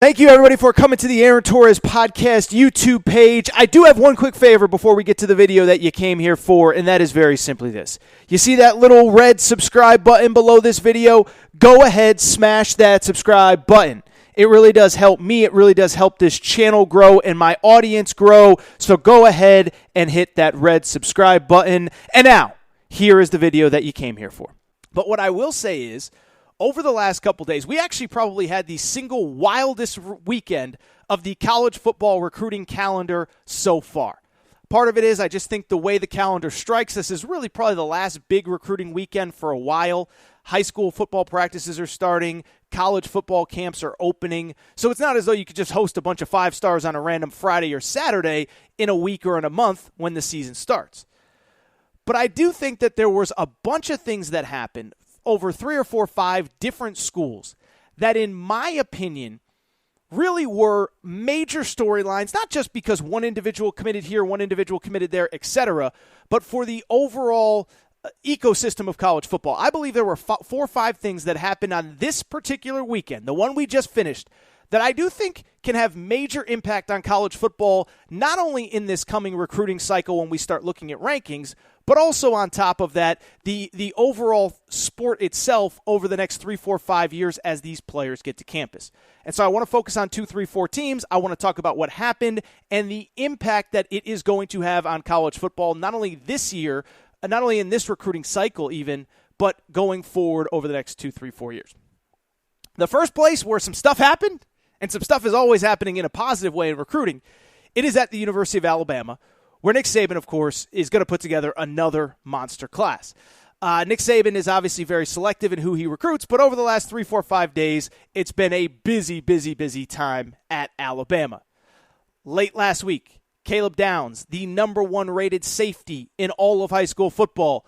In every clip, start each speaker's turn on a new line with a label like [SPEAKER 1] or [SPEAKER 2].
[SPEAKER 1] Thank you, everybody, for coming to the Aaron Torres Podcast YouTube page. I do have one quick favor before we get to the video that you came here for, and that is very simply this. You see that little red subscribe button below this video? Go ahead, smash that subscribe button. It really does help me. It really does help this channel grow and my audience grow. So go ahead and hit that red subscribe button. And now, here is the video that you came here for. But what I will say is, over the last couple days, we actually probably had the single wildest weekend of the college football recruiting calendar so far. Part of it is I just think the way the calendar strikes us is really probably the last big recruiting weekend for a while. High school football practices are starting. College football camps are opening. So it's not as though you could just host a bunch of 5-stars on a random Friday or Saturday in a week or in a month when the season starts. But I do think that there was a bunch of things that happened over 3 or 4 or 5 different schools that, in my opinion, really were major storylines, not just because one individual committed here, one individual committed there, etc., but for the overall ecosystem of college football. I believe there were 4 or 5 things that happened on this particular weekend, the one we just finished, that I do think can have major impact on college football, not only in this coming recruiting cycle when we start looking at rankings, but also on top of that, the overall sport itself over the next 3, 4, 5 years as these players get to campus. And so I want to focus on 2, 3, 4 teams. I want to talk about what happened and the impact that it is going to have on college football, not only this year, not only in this recruiting cycle even, but going forward over the next 2, 3, 4 years. The first place where some stuff happened, and some stuff is always happening in a positive way in recruiting, it is at the University of Alabama, where Nick Saban, of course, is going to put together another monster class. Nick Saban is obviously very selective in who he recruits, but over the last 3, 4, 5 days, it's been a busy time at Alabama. Late last week, Caleb Downs, the number 1 rated safety in all of high school football,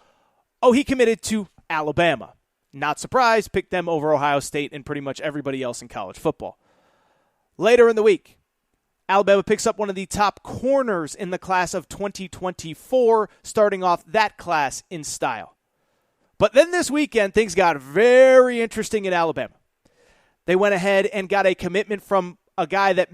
[SPEAKER 1] he committed to Alabama. Not surprised, picked them over Ohio State and pretty much everybody else in college football. Later in the week, Alabama picks up one of the top corners in the class of 2024, starting off that class in style. But then this weekend, things got very interesting in Alabama. They went ahead and got a commitment from a guy that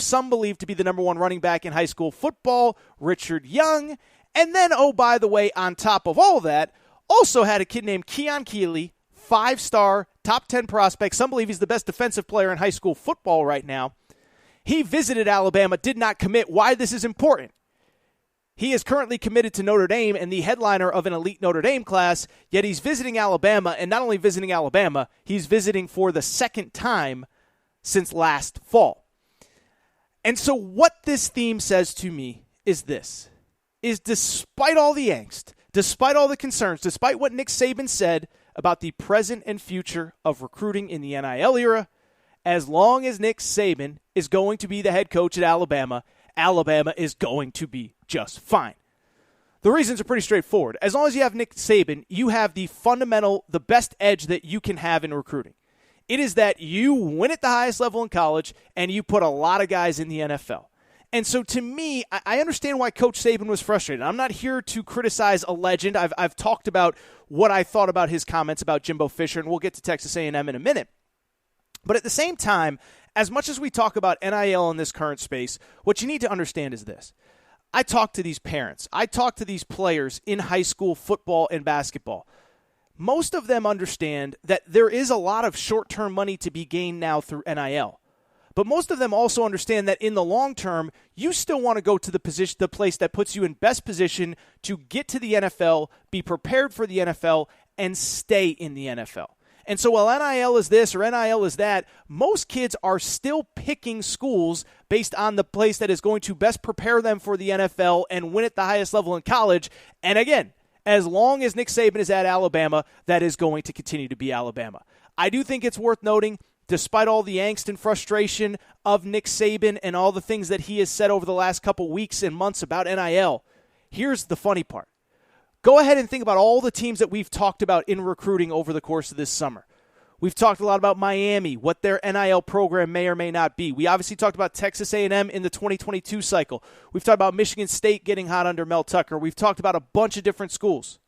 [SPEAKER 1] some believe to be the number 1 running back in high school football, Richard Young. And then, by the way, on top of all that, also had a kid named Keon Keeley, 5-star, top 10 prospect. Some believe he's the best defensive player in high school football right now. He visited Alabama, did not commit. Why this is important? He is currently committed to Notre Dame and the headliner of an elite Notre Dame class, yet he's visiting Alabama, and not only visiting Alabama, he's visiting for the second time since last fall. And so what this theme says to me is this, is despite all the angst, despite all the concerns, despite what Nick Saban said about the present and future of recruiting in the NIL era, as long as Nick Saban is going to be the head coach at Alabama, Alabama is going to be just fine. The reasons are pretty straightforward. As long as you have Nick Saban, you have the best edge that you can have in recruiting. It is that you win at the highest level in college and you put a lot of guys in the NFL. And so to me, I understand why Coach Saban was frustrated. I'm not here to criticize a legend. I've talked about what I thought about his comments about Jimbo Fisher, and we'll get to Texas A&M in a minute. But at the same time, as much as we talk about NIL in this current space, what you need to understand is this. I talk to these parents. I talk to these players in high school football and basketball. Most of them understand that there is a lot of short-term money to be gained now through NIL. But most of them also understand that in the long term, you still want to go to the place that puts you in best position to get to the NFL, be prepared for the NFL, and stay in the NFL. And so while NIL is this or NIL is that, most kids are still picking schools based on the place that is going to best prepare them for the NFL and win at the highest level in college. And again, as long as Nick Saban is at Alabama, that is going to continue to be Alabama. I do think it's worth noting, despite all the angst and frustration of Nick Saban and all the things that he has said over the last couple weeks and months about NIL, here's the funny part. Go ahead and think about all the teams that we've talked about in recruiting over the course of this summer. We've talked a lot about Miami, what their NIL program may or may not be. We obviously talked about Texas A&M in the 2022 cycle. We've talked about Michigan State getting hot under Mel Tucker. We've talked about a bunch of different schools.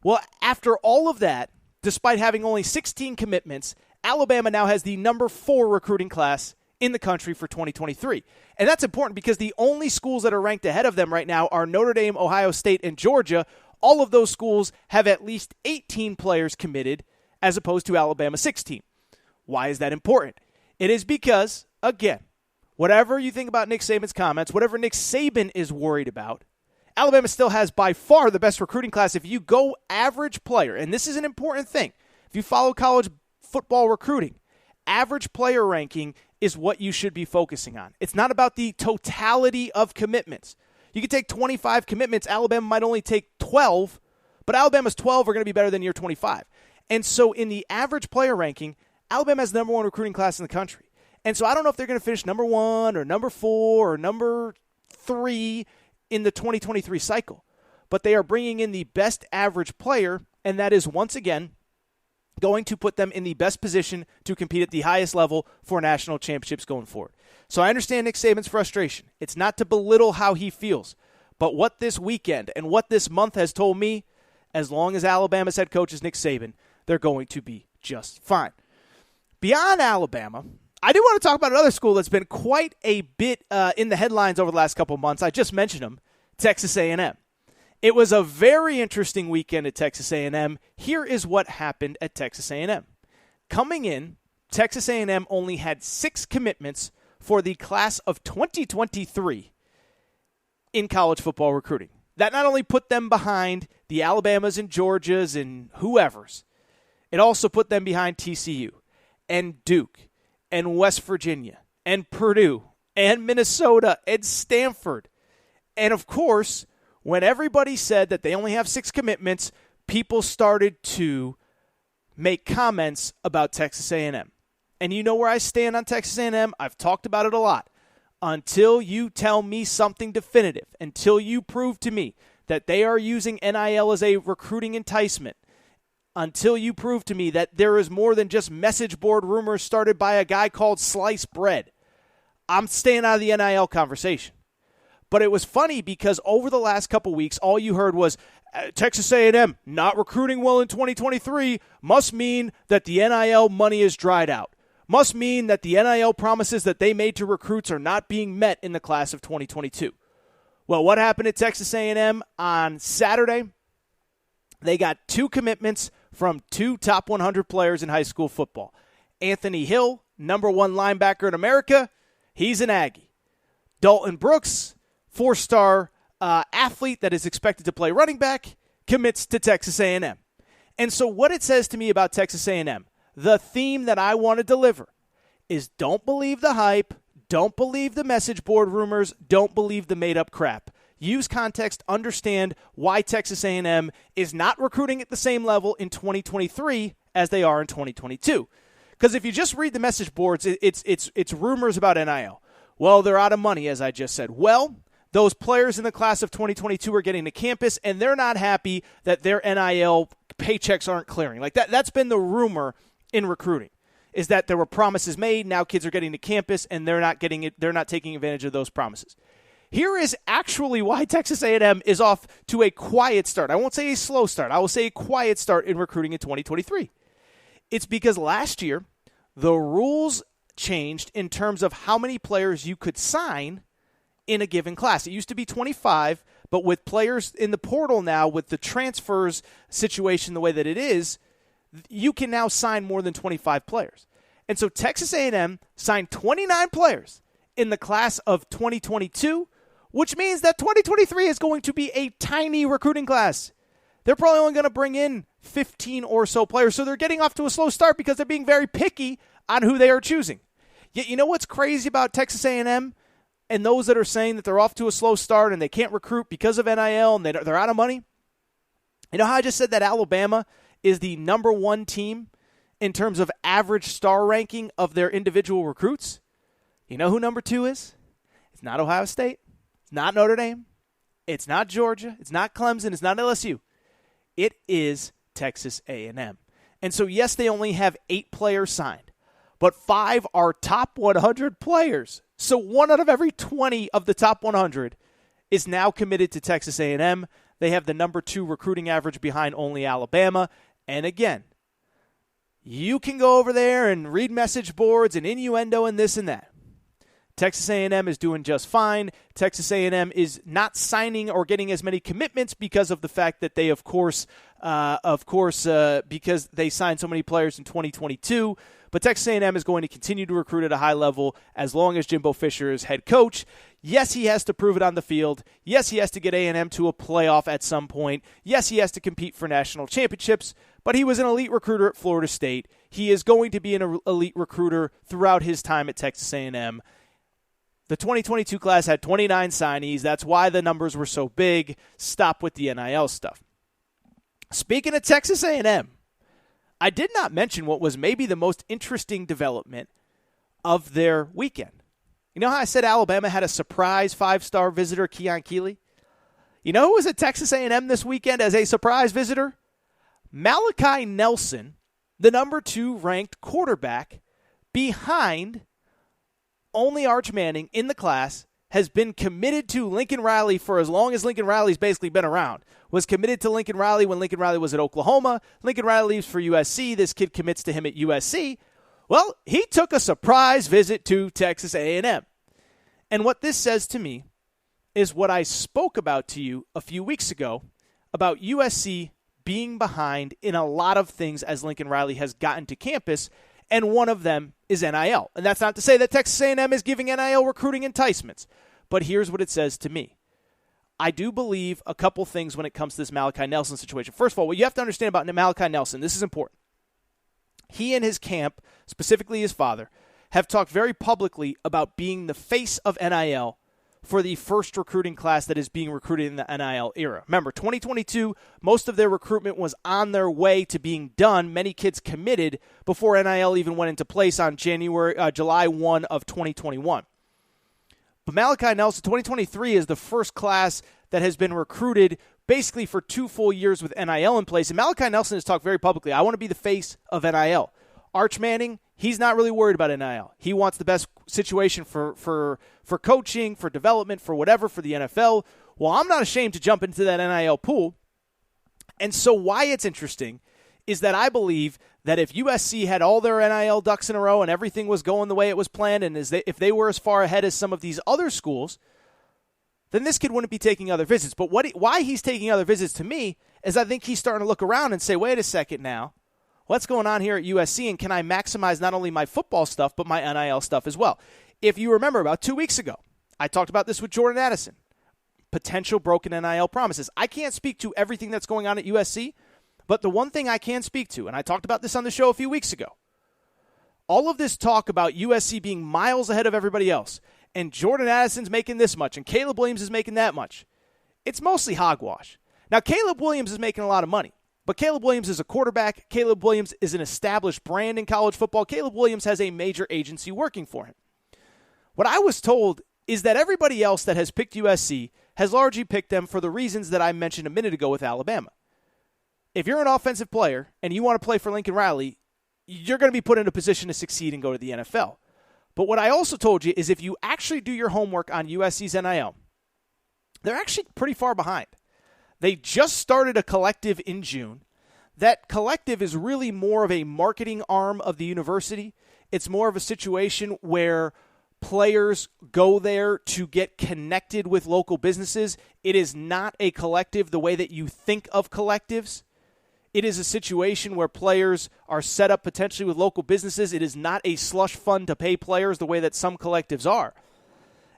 [SPEAKER 1] Well, after all of that, despite having only 16 commitments, Alabama now has the number 4 recruiting class in the country for 2023. And that's important because the only schools that are ranked ahead of them right now are Notre Dame, Ohio State, and Georgia. All of those schools have at least 18 players committed as opposed to Alabama 16. Why is that important? It is because, again, whatever you think about Nick Saban's comments, whatever Nick Saban is worried about, Alabama still has by far the best recruiting class. If you go average player, and this is an important thing, if you follow college football recruiting, average player ranking is what you should be focusing on. It's not about the totality of commitments. You could take 25 commitments. Alabama might only take 12, but Alabama's 12 are going to be better than your 25. And so in the average player ranking, Alabama has the number 1 recruiting class in the country. And so I don't know if they're going to finish number 1 or number 4 or number 3 in the 2023 cycle. But they are bringing in the best average player, and that is, once again, going to put them in the best position to compete at the highest level for national championships going forward. So I understand Nick Saban's frustration. It's not to belittle how he feels. But what this weekend and what this month has told me, as long as Alabama's head coach is Nick Saban, they're going to be just fine. Beyond Alabama, I do want to talk about another school that's been quite a bit in the headlines over the last couple of months. I just mentioned them, Texas A&M. It was a very interesting weekend at Texas A&M. Here is what happened at Texas A&M. Coming in, Texas A&M only had 6 commitments for the class of 2023 in college football recruiting. That not only put them behind the Alabamas and Georgias and whoever's, it also put them behind TCU and Duke and West Virginia and Purdue and Minnesota and Stanford. And of course, when everybody said that they only have 6 commitments, people started to make comments about Texas A&M. And you know where I stand on Texas A&M? I've talked about it a lot. Until you tell me something definitive, until you prove to me that they are using NIL as a recruiting enticement, until you prove to me that there is more than just message board rumors started by a guy called Sliced Bread, I'm staying out of the NIL conversation. But it was funny because over the last couple weeks, all you heard was Texas A&M not recruiting well in 2023 must mean that the NIL money is dried out. Must mean that the NIL promises that they made to recruits are not being met in the class of 2022. Well, what happened at Texas A&M on Saturday? They got 2 commitments from 2 top 100 players in high school football. Anthony Hill, number 1 linebacker in America, he's an Aggie. Dalton Brooks, 4-star athlete that is expected to play running back, commits to Texas A&M. And so what it says to me about Texas A&M, the theme that I want to deliver is don't believe the hype, don't believe the message board rumors, don't believe the made-up crap. Use context, understand why Texas A&M is not recruiting at the same level in 2023 as they are in 2022. Because if you just read the message boards, it's rumors about NIL. Well, they're out of money, as I just said. Well, those players in the class of 2022 are getting to campus, and they're not happy that their NIL paychecks aren't clearing. Like that's been the rumor in recruiting, is that there were promises made, now kids are getting to campus, and they're not getting it, they're not taking advantage of those promises. Here is actually why Texas A&M is off to a quiet start. I won't say a slow start. I will say a quiet start in recruiting in 2023. It's because last year, the rules changed in terms of how many players you could sign in a given class. It used to be 25, but with players in the portal now, with the transfers situation the way that it is, you can now sign more than 25 players. And so Texas A&M signed 29 players in the class of 2022, which means that 2023 is going to be a tiny recruiting class. They're probably only going to bring in 15 or so players, so they're getting off to a slow start because they're being very picky on who they are choosing. Yet you know what's crazy about Texas A&M and those that are saying that they're off to a slow start and they can't recruit because of NIL and they're out of money? You know how I just said that Alabama is the number 1 team in terms of average star ranking of their individual recruits? You know who number 2 is? It's not Ohio State. It's not Notre Dame. It's not Georgia. It's not Clemson. It's not LSU. It is Texas A&M. And so, yes, they only have 8 players signed, but 5 are top 100 players. So 1 out of every 20 of the top 100 is now committed to Texas A&M. They have the number 2 recruiting average behind only Alabama. And again, You can go over there and read message boards and innuendo and this and that. Texas A&M is doing just fine. Texas A&M is not signing or getting as many commitments because of the fact that they, because they signed so many players in 2022. But Texas A&M is going to continue to recruit at a high level as long as Jimbo Fisher is head coach. Yes, he has to prove it on the field. Yes, he has to get A&M to a playoff at some point. Yes, he has to compete for national championships. But he was an elite recruiter at Florida State. He is going to be an elite recruiter throughout his time at Texas A&M. The 2022 class had 29 signees. That's why the numbers were so big. Stop with the NIL stuff. Speaking of Texas A&M, I did not mention what was maybe the most interesting development of their weekend. You know how I said Alabama had a surprise 5-star visitor, Keon Keeley? You know who was at Texas A&M this weekend as a surprise visitor? Malachi Nelson, the number 2 ranked quarterback, behind only Arch Manning in the class, has been committed to Lincoln Riley for as long as Lincoln Riley's basically been around. Was committed to Lincoln Riley when Lincoln Riley was at Oklahoma. Lincoln Riley leaves for USC. This kid commits to him at USC. Well, he took a surprise visit to Texas A&M. And what this says to me is what I spoke about to you a few weeks ago about USC being behind in a lot of things as Lincoln Riley has gotten to campus, and one of them is NIL. And that's not to say that Texas A&M is giving NIL recruiting enticements, but here's what it says to me. I do believe a couple things when it comes to this Malachi Nelson situation. First of all, what you have to understand about Malachi Nelson, this is important. He and his camp, specifically his father, have talked very publicly about being the face of NIL for the first recruiting class that is being recruited in the NIL era. Remember, 2022, most of their recruitment was on their way to being done. Many kids committed before NIL even went into place on July 1 of 2021. But Malachi Nelson, 2023, is the first class that has been recruited basically for 2 full years with NIL in place. And Malachi Nelson has talked very publicly, I want to be the face of NIL. Arch Manning, he's not really worried about NIL. He wants the best situation for coaching, for development, for whatever, for the NFL. Well, I'm not ashamed to jump into that NIL pool. And so why it's interesting is that I believe that if USC had all their NIL ducks in a row and everything was going the way it was planned, and if they were as far ahead as some of these other schools, then this kid wouldn't be taking other visits. But why he's taking other visits to me is I think he's starting to look around and say, wait a second now. What's going on here at USC, and can I maximize not only my football stuff, but my NIL stuff as well? If you remember, about 2 weeks ago, I talked about this with Jordan Addison. Potential broken NIL promises. I can't speak to everything that's going on at USC, but the one thing I can speak to, and I talked about this on the show a few weeks ago, all of this talk about USC being miles ahead of everybody else, and Jordan Addison's making this much, and Caleb Williams is making that much, it's mostly hogwash. Now, Caleb Williams is making a lot of money. But Caleb Williams is a quarterback. Caleb Williams is an established brand in college football. Caleb Williams has a major agency working for him. What I was told is that everybody else that has picked USC has largely picked them for the reasons that I mentioned a minute ago with Alabama. If you're an offensive player and you want to play for Lincoln Riley, you're going to be put in a position to succeed and go to the NFL. But what I also told you is if you actually do your homework on USC's NIL, they're actually pretty far behind. They just started a collective in June. That collective is really more of a marketing arm of the university. It's more of a situation where players go there to get connected with local businesses. It is not a collective the way that you think of collectives. It is a situation where players are set up potentially with local businesses. It is not a slush fund to pay players the way that some collectives are.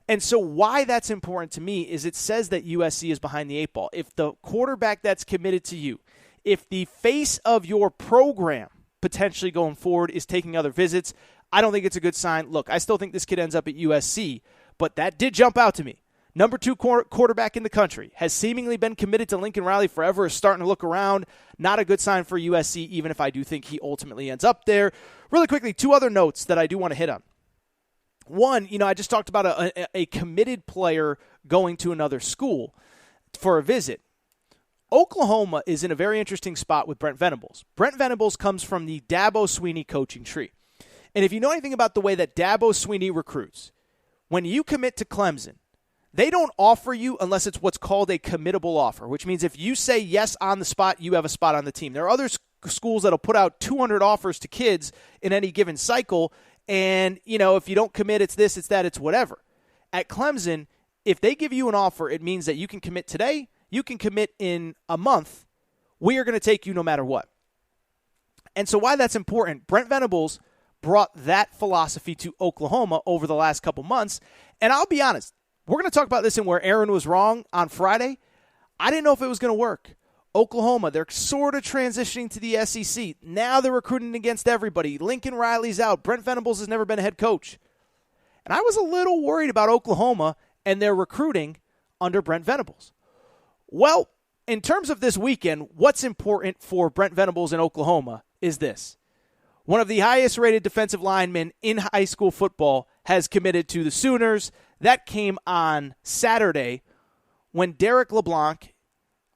[SPEAKER 1] And so why that's important to me is it says that USC is behind the 8 ball. If the quarterback that's committed to you, if the face of your program potentially going forward is taking other visits, I don't think it's a good sign. Look, I still think this kid ends up at USC, but that did jump out to me. Number 2 quarterback in the country, has seemingly been committed to Lincoln Riley forever, is starting to look around. Not a good sign for USC, even if I do think he ultimately ends up there. Really quickly, 2 other notes that I do want to hit on. One, I just talked about a committed player going to another school for a visit. Oklahoma is in a very interesting spot with Brent Venables. Brent Venables comes from the Dabo Swinney coaching tree. And if you know anything about the way that Dabo Swinney recruits, when you commit to Clemson, they don't offer you unless it's what's called a committable offer, which means if you say yes on the spot, you have a spot on the team. There are other schools that'll put out 200 offers to kids in any given cycle. And, if you don't commit, it's this, it's that, it's whatever. At Clemson, if they give you an offer, it means that you can commit today, you can commit in a month. We are going to take you no matter what. And so why that's important, Brent Venables brought that philosophy to Oklahoma over the last couple months. And I'll be honest, we're going to talk about this and where Aaron was wrong on Friday. I didn't know if it was going to work. Oklahoma, they're sort of transitioning to the SEC. Now they're recruiting against everybody. Lincoln Riley's out. Brent Venables has never been a head coach. And I was a little worried about Oklahoma and their recruiting under Brent Venables. Well, in terms of this weekend, what's important for Brent Venables in Oklahoma is this. One of the highest rated defensive linemen in high school football has committed to the Sooners. That came on Saturday when Derek LeBlanc,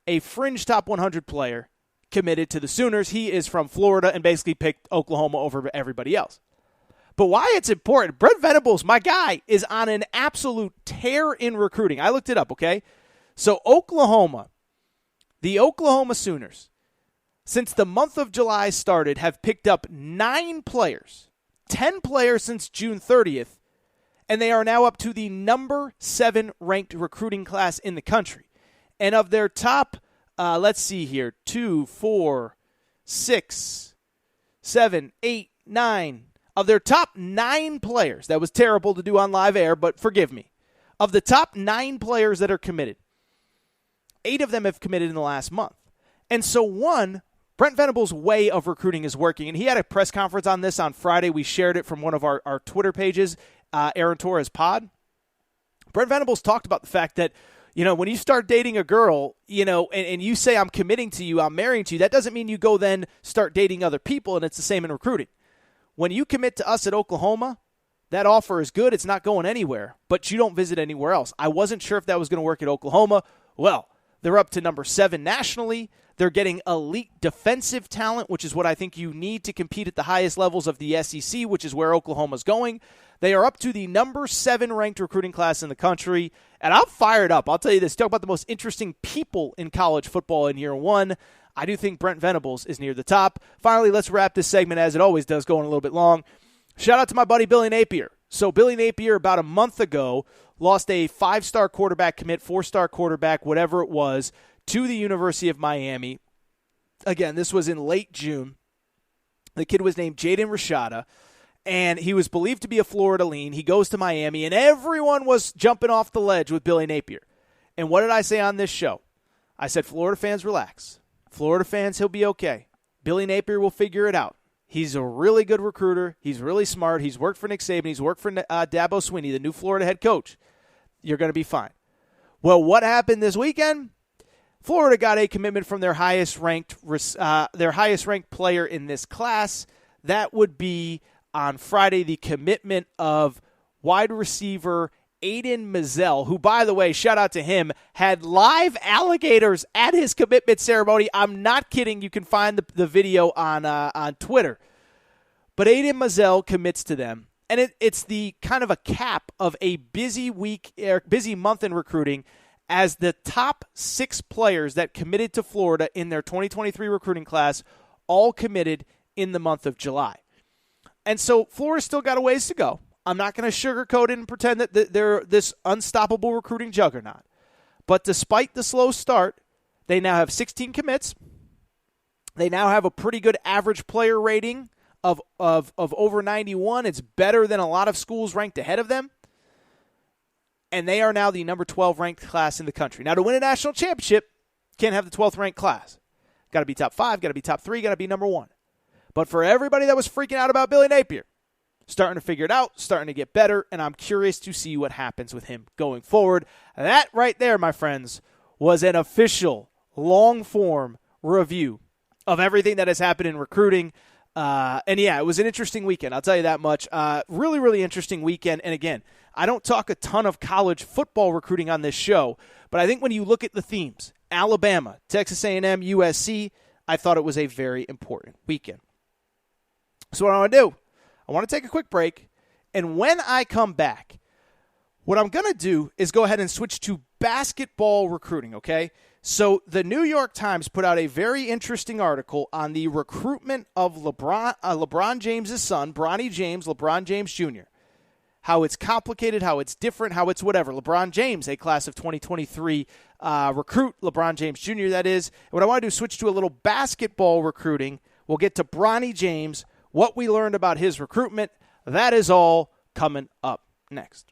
[SPEAKER 1] a fringe top 100 player, committed to the Sooners. He is from Florida and basically picked Oklahoma over everybody else. But why it's important, Brent Venables, my guy, is on an absolute tear in recruiting. I looked it up, okay? So Oklahoma, the Oklahoma Sooners, since the month of July started, have picked up 9 players, 10 players since June 30th, and they are now up to the number 7 ranked recruiting class in the country. And of their top, let's see here, 2, 4, 6, 7, 8, 9. Of their top 9 players, that was terrible to do on live air, but forgive me. Of the top 9 players that are committed, 8 of them have committed in the last month. And so Brent Venables' way of recruiting is working. And he had a press conference on this on Friday. We shared it from one of our Twitter pages, Aaron Torres Pod. Brent Venables talked about the fact that, when you start dating a girl, and you say, I'm committing to you, I'm marrying to you, that doesn't mean you go then start dating other people, and it's the same in recruiting. When you commit to us at Oklahoma, that offer is good. It's not going anywhere, but you don't visit anywhere else. I wasn't sure if that was going to work at Oklahoma. Well, they're up to number 7 nationally. They're getting elite defensive talent, which is what I think you need to compete at the highest levels of the SEC, which is where Oklahoma's going. They are up to the number 7 ranked recruiting class in the country, and I'm fired up. I'll tell you this. Talk about the most interesting people in college football in year 1. I do think Brent Venables is near the top. Finally, let's wrap this segment as it always does, going a little bit long. Shout out to my buddy Billy Napier. So Billy Napier, about a month ago, lost a 5-star quarterback commit, 4-star quarterback, whatever it was, to the University of Miami. Again, this was in late June. The kid was named Jaden Rashada, and he was believed to be a Florida lean. He goes to Miami, and everyone was jumping off the ledge with Billy Napier. And what did I say on this show? I said, Florida fans, relax. Florida fans, he'll be okay. Billy Napier will figure it out. He's a really good recruiter. He's really smart. He's worked for Nick Saban. He's worked for Dabo Swinney, the new Florida head coach. You're going to be fine. Well, what happened this weekend? Florida got a commitment from their highest ranked player in this class. That would be on Friday the commitment of wide receiver Aiden Mazzell, who, by the way, shout out to him, had live alligators at his commitment ceremony. I'm not kidding. You can find the video on Twitter. But Aiden Mazzell commits to them, and it's the kind of a cap of a busy month in recruiting, as the top 6 players that committed to Florida in their 2023 recruiting class all committed in the month of July. And so Florida's still got a ways to go. I'm not going to sugarcoat it and pretend that they're this unstoppable recruiting juggernaut. But despite the slow start, they now have 16 commits. They now have a pretty good average player rating of over 91. It's better than a lot of schools ranked ahead of them. And they are now the number 12 ranked class in the country. Now, to win a national championship, can't have the 12th ranked class. Got to be top 5, got to be top 3, got to be number 1. But for everybody that was freaking out about Billy Napier, starting to figure it out, starting to get better, and I'm curious to see what happens with him going forward. That right there, my friends, was an official long-form review of everything that has happened in recruiting. And yeah, it was an interesting weekend. I'll tell you that much. Really, really interesting weekend. And again, I don't talk a ton of college football recruiting on this show, but I think when you look at the themes, Alabama, Texas A&M, USC, I thought it was a very important weekend. So what I want to do, I want to take a quick break, and when I come back, what I'm going to do is go ahead and switch to basketball recruiting, okay? So the New York Times put out a very interesting article on the recruitment of LeBron James' son, Bronny James, LeBron James Jr., how it's complicated, how it's different, how it's whatever. LeBron James, a class of 2023 recruit, LeBron James Jr., that is. And what I want to do is switch to a little basketball recruiting. We'll get to Bronny James, what we learned about his recruitment. That is all coming up next.